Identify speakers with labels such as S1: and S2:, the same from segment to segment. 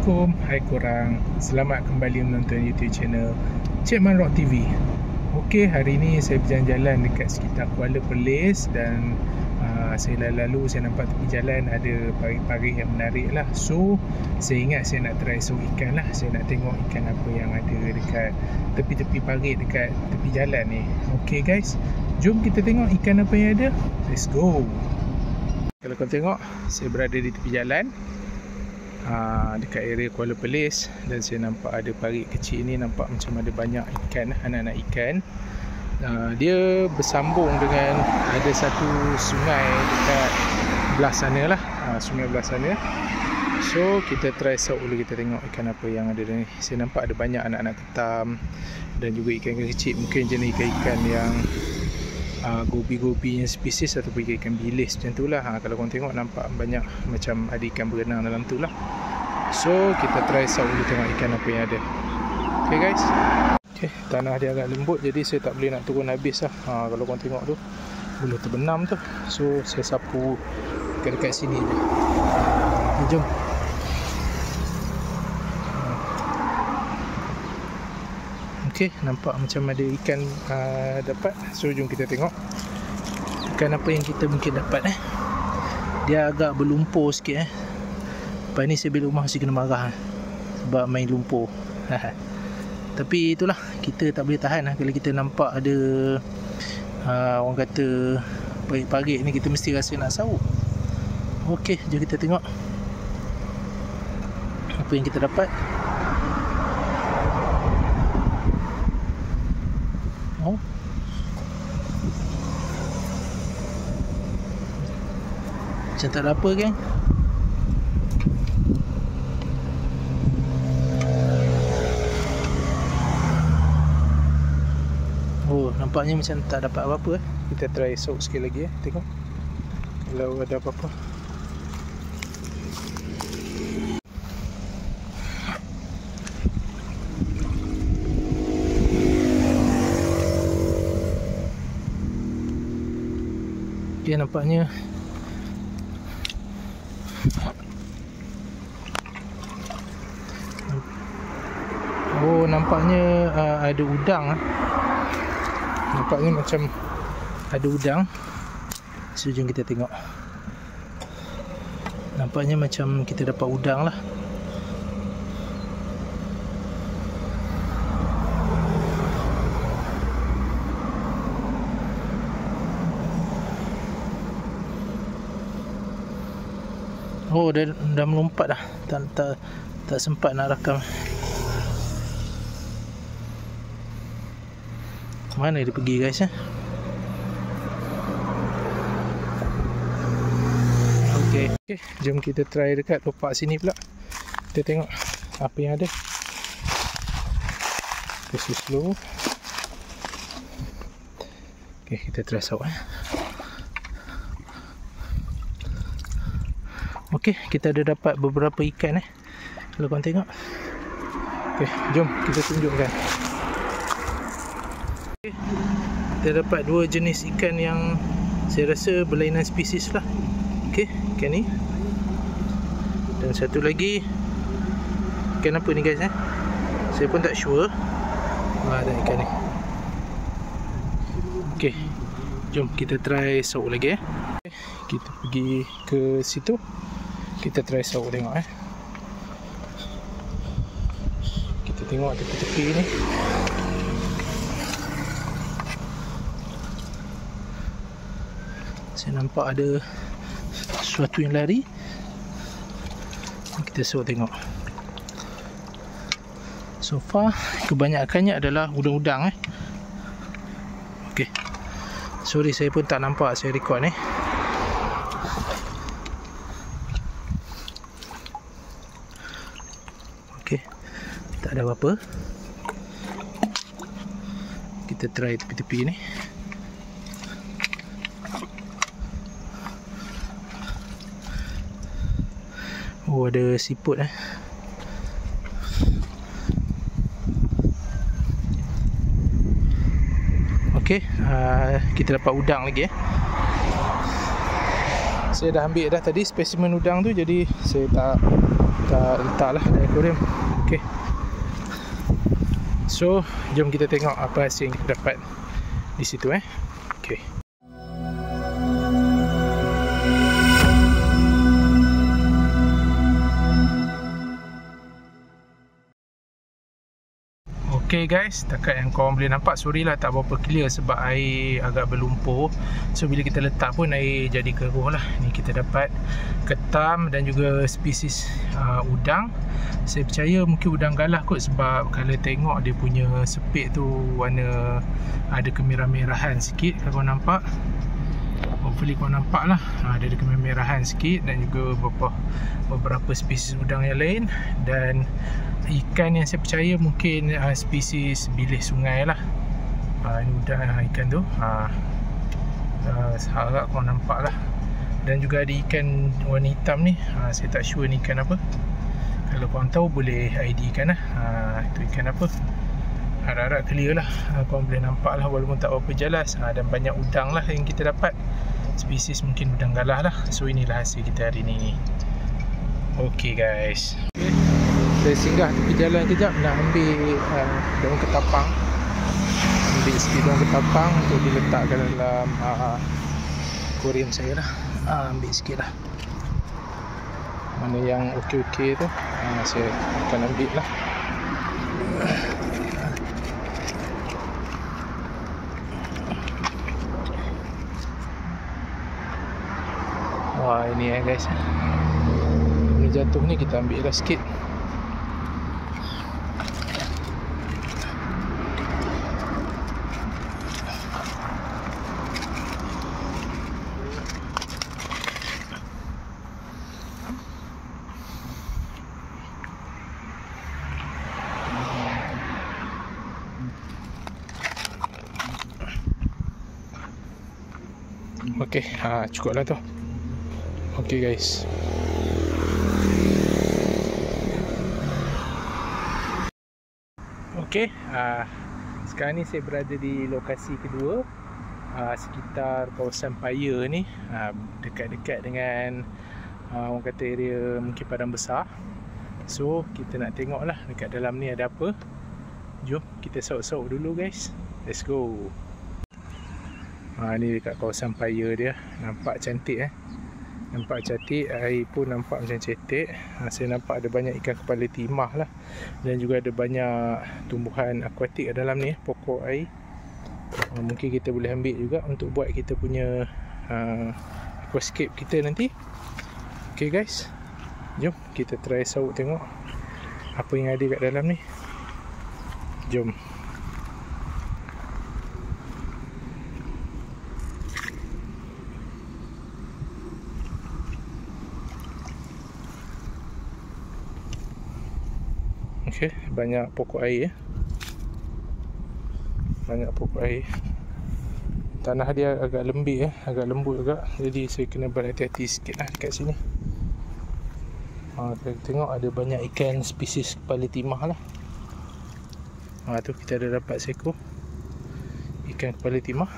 S1: Assalamualaikum, hai korang. Selamat kembali menonton YouTube channel Cik Man Rock TV. Okey, hari ni saya berjalan-jalan dekat sekitar Kuala Perlis dan saya lalu saya nampak tepi jalan ada parit-parit yang menarik lah. So, saya ingat saya nak try sauk ikan lah. Saya nak tengok ikan apa yang ada dekat tepi-tepi parit dekat tepi jalan ni. Okey guys, jom kita tengok ikan apa yang ada. Let's go. Kalau korang tengok, saya berada di tepi jalan dekat area Kuala Perlis dan saya nampak ada parit kecil ni, nampak macam ada banyak ikan, anak-anak ikan. Dia bersambung dengan ada satu sungai dekat belah sana lah, sungai belah sana. So kita try sauk dulu, kita tengok ikan apa yang ada ni. Saya nampak ada banyak anak-anak ketam dan juga ikan-ikan kecil, mungkin jenis ikan-ikan yang gobi-gobi yang spesies ataupun ikan bilis macam tu lah. Kalau korang tengok nampak banyak macam ada ikan berenang dalam tu lah. So kita try sauk dulu, tengok ikan apa yang ada. Okay guys. Okay, tanah dia agak lembut jadi saya tak boleh nak turun habis lah. Kalau korang tengok tu boleh terbenam tu. So saya sapu dekat sini je. Jom. Okay, nampak macam ada ikan dapat. So jom kita tengok ikan apa yang kita mungkin dapat. Dia agak berlumpur sikit. Lepas ni saya balik rumah mesti kena marah sebab main lumpur. Tapi itulah, kita tak boleh tahan kalau kita nampak ada orang kata parit-parit ni, kita mesti rasa nak sauk. Okay, jom kita tengok apa yang kita dapat. Macam tak ada apa kan? Oh, nampaknya macam tak dapat apa-apa. Kita try sauk sekali lagi tengok kalau ada apa-apa. Okay, nampaknya nampaknya ada udang. Nampaknya macam ada udang. So jom kita tengok. Nampaknya macam kita dapat udang lah. Oh, dah melompat dah. Tak sempat nak rakam. Mana dia pergi guys Okay, jom kita try dekat lopak sini pula. Kita tengok apa yang ada. Kita slow. Okay, kita try sauk. Okay, kita ada dapat beberapa ikan kalau korang tengok. Okay, jom kita tunjukkan. Okay, kita dapat dua jenis ikan yang saya rasa berlainan spesies lah. Okay, ikan ni. Dan satu lagi ikan apa ni guys saya pun tak sure. Ada ikan ni. Okay, jom kita try sauk lagi Okay, kita pergi ke situ. Kita try sauk tengok Kita tengok tepi-tepi ni. Saya nampak ada sesuatu yang lari. Kita sauk tengok. So far kebanyakannya adalah udang-udang Okay, sorry saya pun tak nampak saya record Okay, tak ada apa-apa. Kita try tepi-tepi ni. Oh, ada siput Okay, kita dapat udang lagi Saya dah ambil dah tadi spesimen udang tu, jadi saya tak letak lah dalam akuarium. Okay, so jom kita tengok apa hasil yang kita dapat di situ. Okay. Okay guys, setakat yang korang boleh nampak, sorry lah tak berapa clear sebab air agak berlumpur. So bila kita letak pun air jadi keruh lah. Ni kita dapat ketam dan juga spesies udang. Saya percaya mungkin udang galah kot, sebab kalau tengok dia punya sepit tu warna ada kemerah-merahan sikit. Kalau korang nampak, hopefully korang nampak lah, dia ada kemerah-merahan sikit, dan juga beberapa spesies udang yang lain. Dan ikan yang saya percaya mungkin spesies bilis sungai lah. Ini udang ikan tu, harap korang nampak lah. Dan juga ada ikan warna hitam ni, saya tak sure ni ikan apa. Kalau korang tahu boleh ID kan lah, itu ikan apa. Harap-harap clear lah, korang boleh nampak lah walaupun tak berapa jelas. Dan banyak udang lah yang kita dapat, spesies mungkin udang galah lah. So inilah hasil kita hari ni. Okay guys, saya singgah tepi jalan kejap nak ambil daun ketapang. Ambil sikit daun ketapang untuk diletakkan dalam akuarium saya lah. Ambil sikit lah, mana yang okey-okey tu saya akan ambil lah. Wah, ini guys, ini jatuh ni, kita ambil lah sikit. Okey, cukup lah tu. Okey guys, okey, sekarang ni saya berada di lokasi kedua, sekitar kawasan Paya ni, dekat-dekat dengan orang kata area mungkin padang besar. So kita nak tengok lah dekat dalam ni ada apa. Jom kita sauk-sauk dulu guys, let's go. Ni dekat kawasan Paya dia, nampak cantik nampak cantik, air pun nampak macam cetek. Saya nampak ada banyak ikan kepala timah lah, dan juga ada banyak tumbuhan akuatik dalam ni, pokok air. Mungkin kita boleh ambil juga untuk buat kita punya aquascape kita nanti. Okay guys, jom kita try sauk tengok apa yang ada kat dalam ni. Jom. Okay, banyak pokok air banyak pokok air. Tanah dia agak lembik agak lembut juga, jadi saya kena berhati-hati sikit lah dekat sini. Kita tengok ada banyak ikan spesies kepala timah lah. Tu kita ada dapat seekor ikan kepala timah.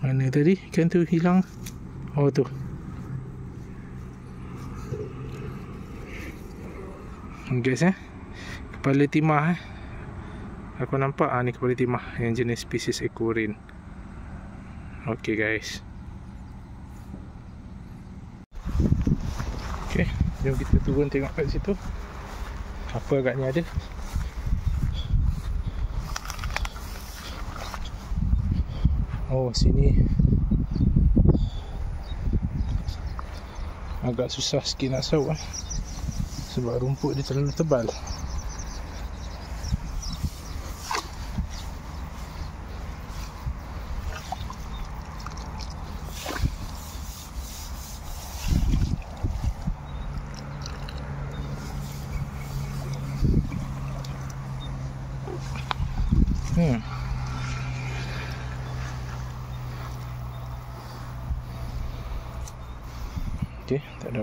S1: Mana tadi ikan tu hilang? Oh tu. Guys kepala timah aku nampak ni kepala timah yang jenis spesies ekorin. Okay guys, okay, jom kita turun tengok kat situ apa agaknya ada. Oh, sini agak susah sikit nak sauk sebab rumput dia terlalu tebal.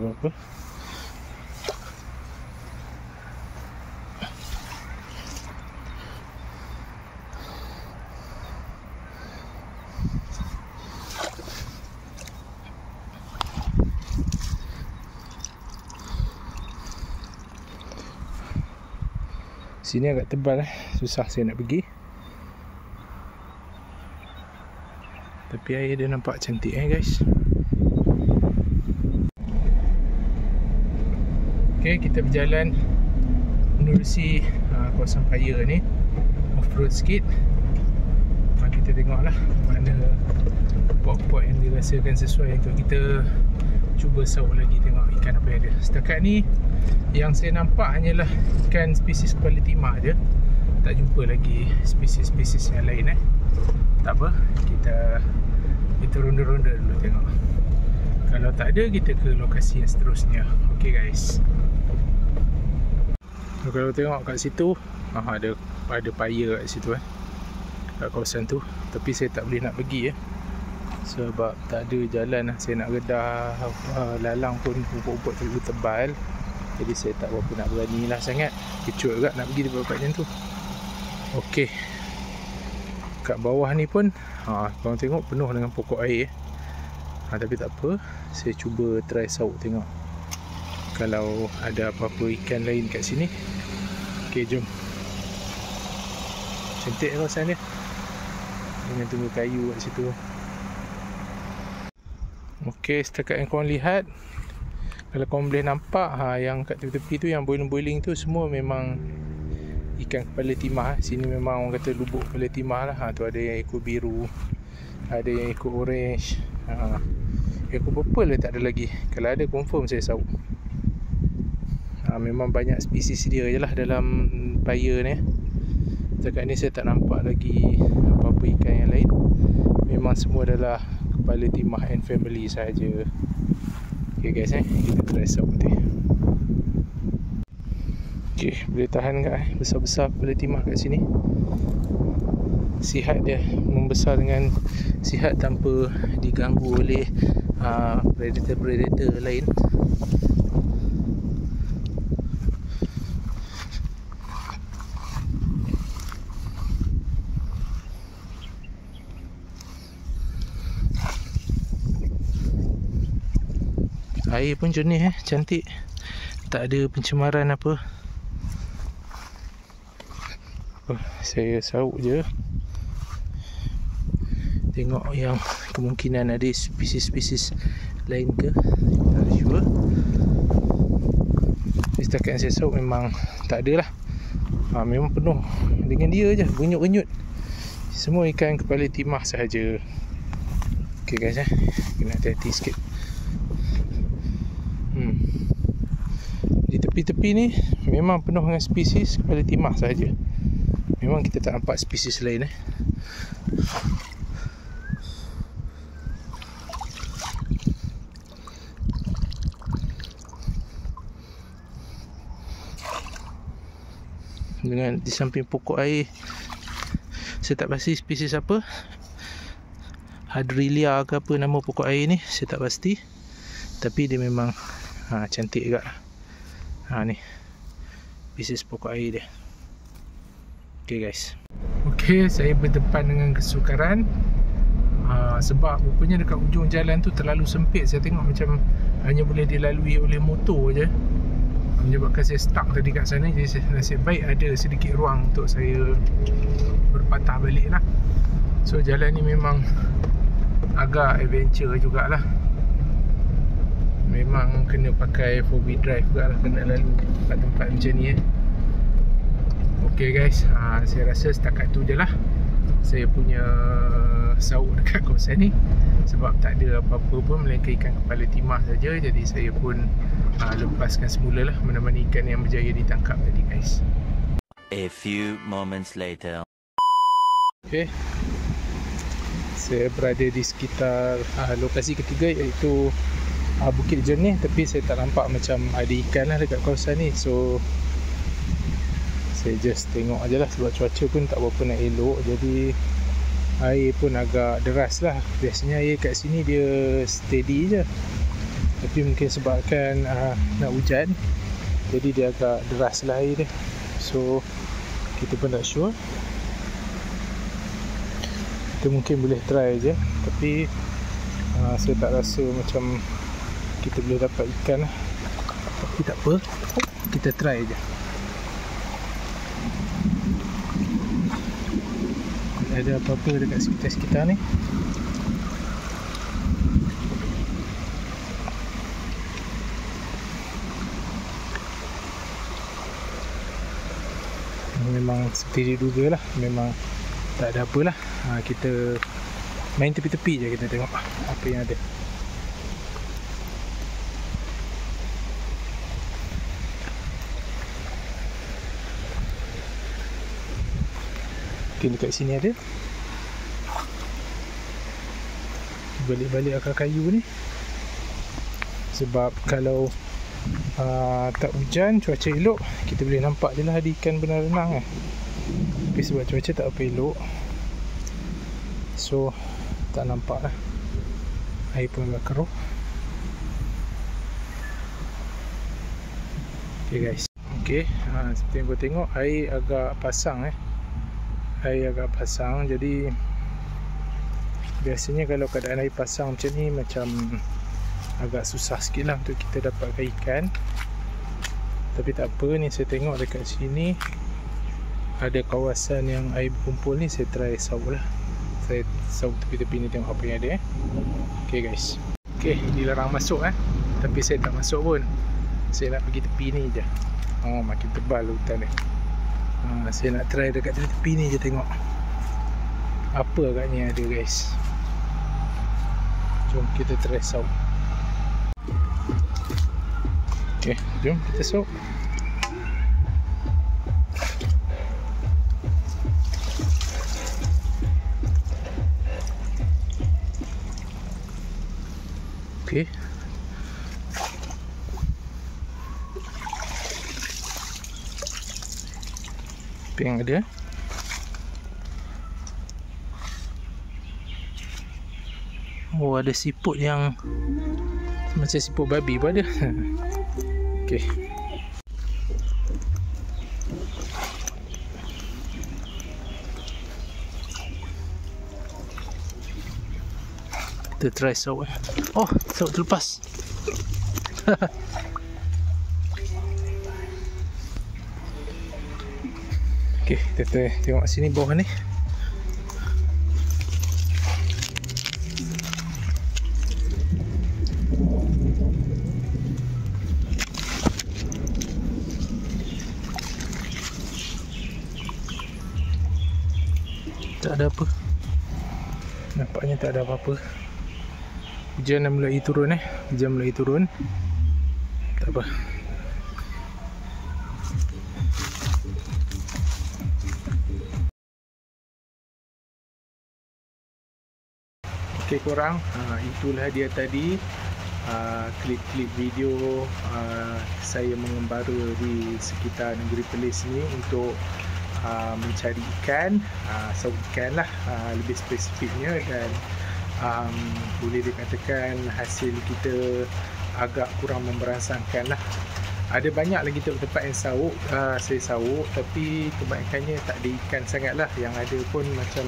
S1: Tak apa-apa. Sini agak tebal, susah saya nak pergi. Tapi air dia nampak cantik guys. Okay, kita berjalan menerusi kawasan Paya ni, off-road sikit. Kita tengoklah mana spot-spot yang dirasakan sesuai untuk kita cuba sauk lagi, tengok ikan apa yang ada. Setakat ni yang saya nampak hanyalah ikan spesies kepala timah je. Tak jumpa lagi spesies-spesies yang lain Tak apa, kita ronda-ronda dulu tengok. Kalau tak ada, kita ke lokasi yang seterusnya. Okay guys. Kalau tengok kat situ, ada paya kat situ kat kawasan tu. Tapi saya tak boleh nak pergi sebab tak ada jalan. Saya nak redah lalang pun rumput-rumput terlalu tebal. Jadi saya tak berapa nak berani lah sangat. Kecut juga nak pergi di tempat macam tu. Okey. Kat bawah ni pun korang tengok penuh dengan pokok air. Tapi tak apa, saya cuba try sauk tengok kalau ada apa-apa ikan lain kat sini. Okey, jom. Cantik kawasan dia dengan tunggu kayu kat situ. Okey, setakat yang korang lihat, kalau korang boleh nampak yang kat tepi-tepi tu, yang boiling-boiling tu semua memang ikan kepala timah. Sini memang orang kata lubuk kepala timah lah. Tu ada yang ikut biru, ada yang ikut orange, ikut purple tak ada lagi. Kalau ada confirm saya sauk. Memang banyak spesies dia je lah dalam paya ni. Setakat ni saya tak nampak lagi apa-apa ikan yang lain. Memang semua adalah kepala timah and family sahaja. Okay guys, kita try sauk nanti. Okay, boleh tahan tak besar-besar kepala timah kat sini. Sihat dia, membesar dengan sihat tanpa diganggu oleh predator-predator lain. Air pun jernih cantik. Tak ada pencemaran apa. Saya sauk je. Tengok yang kemungkinan ada spesies-spesies lain ke. Tak sure. Setakat yang saya sauk memang tak ada lah. Memang penuh dengan dia je, renyut-renyut. Semua ikan kepala timah sahaja. Okay guys, kena hati-hati sikit. Di tepi-tepi ni memang penuh dengan spesies kepala timah sahaja. Memang kita tak nampak spesies lain Dengan di samping pokok air, saya tak pasti spesies apa, Hadrilia ke apa nama pokok air ni, saya tak pasti. Tapi dia memang cantik juga. Ni spesies pokok air dia. Okay guys. Okay, saya berdepan dengan kesukaran. Sebab rupanya dekat ujung jalan tu terlalu sempit. Saya tengok macam hanya boleh dilalui oleh motor je. Menyebabkan saya stuck tadi kat sana. Jadi nasib baik ada sedikit ruang untuk saya berpatah balik lah. So jalan ni memang agak adventure jugalah. Memang kena pakai 4-wheel drive juga lah, kena lalu tempat-tempat macam ni Okay guys, saya rasa setakat tu je lah saya punya sauk dekat kawasan ni. Sebab tak ada apa-apa pun melainkan ikan kepala timah saja. Jadi saya pun lepaskan semula lah mana-mana ikan yang berjaya ditangkap tadi guys.
S2: A few moments later.
S1: Okay, saya berada di sekitar lokasi ketiga, iaitu Bukit Jernih. Tapi saya tak nampak macam ada ikan lah dekat kawasan ni. So saya just tengok aje lah, sebab cuaca pun tak berapa nak elok. Jadi air pun agak deras lah. Biasanya air kat sini dia steady je. Tapi mungkin sebabkan nak hujan, jadi dia agak deras lah air dia. So kita pun tak sure. Kita mungkin boleh try je, tapi saya tak rasa macam kita boleh dapat ikan lah. Tapi tak apa, kita try je. Ada apa-apa dekat sekitar-sekitar ni. Memang seperti diduga lah, memang tak ada apalah. Kita main tepi-tepi je, kita tengok apa yang ada. Mungkin dekat sini ada. Balik-balik akar kayu ni. Sebab kalau tak hujan, cuaca elok, kita boleh nampak je lah ada ikan berenang kan. Tapi sebab cuaca tak apa elok, so tak nampak lah. Air pun agak keruh. Ok guys, ok, seperti yang kau tengok, air agak pasang air agak pasang. Jadi biasanya kalau keadaan air pasang macam ni, macam agak susah sikit lah untuk kita dapatkan ikan. Tapi tak apa, ni saya tengok dekat sini ada kawasan yang air berkumpul ni. Saya try sauk lah. Saya sauk tepi-tepi ni, tengok apa yang ada ok guys. Ok, dilarang masuk tapi saya tak masuk pun. Saya nak pergi tepi ni je. Makin tebal hutan ni. Saya nak try dekat tepi ni je, tengok apa agaknya ada guys. Jom kita try sauk. Ok, jom kita sauk. Ok, apa yang ada? Oh, ada siput yang macam siput babi pun ada. Ok, kita try sauk. Oh, sauk terlepas. Ok, kita tengok sini bawah ni. Tak ada apa. Nampaknya tak ada apa-apa. Hujan dah mulai turun Hujan mulai turun. Tak apa. Ok korang, itulah dia tadi klip-klip video saya mengembara di sekitar negeri Perlis ni untuk mencari ikan, sauk ikan lah lebih spesifiknya. Dan boleh dikatakan hasil kita agak kurang memberansangkan lah. Ada banyak lagi tempat yang sauk, saya sauk, tapi kebanyakannya tak ada ikan sangat lah. Yang ada pun macam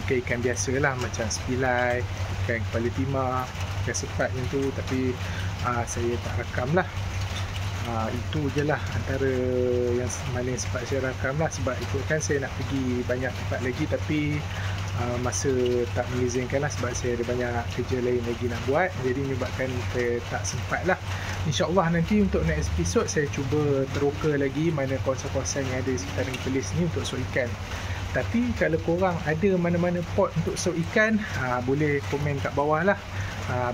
S1: ikan-ikan biasa lah, macam spilai, ikan kepala timah, ikan sepat macam tu. Tapi saya tak rakam lah. Itu je lah antara yang mana sempat saya rakam lah. Sebab ikutkan saya nak pergi banyak tempat lagi, tapi masa tak mengizinkan lah, sebab saya ada banyak kerja lain lagi nak buat. Jadi menyebabkan saya tak sempat lah. InsyaAllah nanti untuk next episode saya cuba teroka lagi mana kawasan-kawasan yang ada di sekitar Perlis ni untuk sauk ikan. Tapi kalau korang ada mana-mana pot untuk sauk ikan, boleh komen kat bawah lah.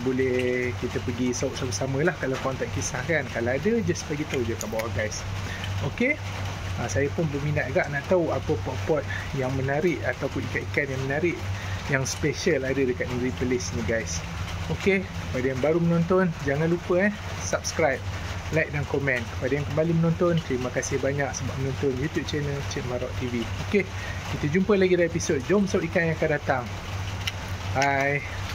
S1: Boleh kita pergi sauk sama-sama lah. Kalau korang tak kisah kan, kalau ada just bagi tahu je kat bawah guys. Ok, saya pun berminat agak nak tahu apa pot-pot yang menarik ataupun ikan-ikan yang menarik, yang special ada dekat negeri Perlis ni guys. Ok, kepada yang baru menonton, jangan lupa subscribe, like dan komen. Kepada yang kembali menonton, terima kasih banyak sebab menonton YouTube channel Cik Man Rock TV. Ok, kita jumpa lagi dalam episod Jom Sauk Ikan yang akan datang. Bye.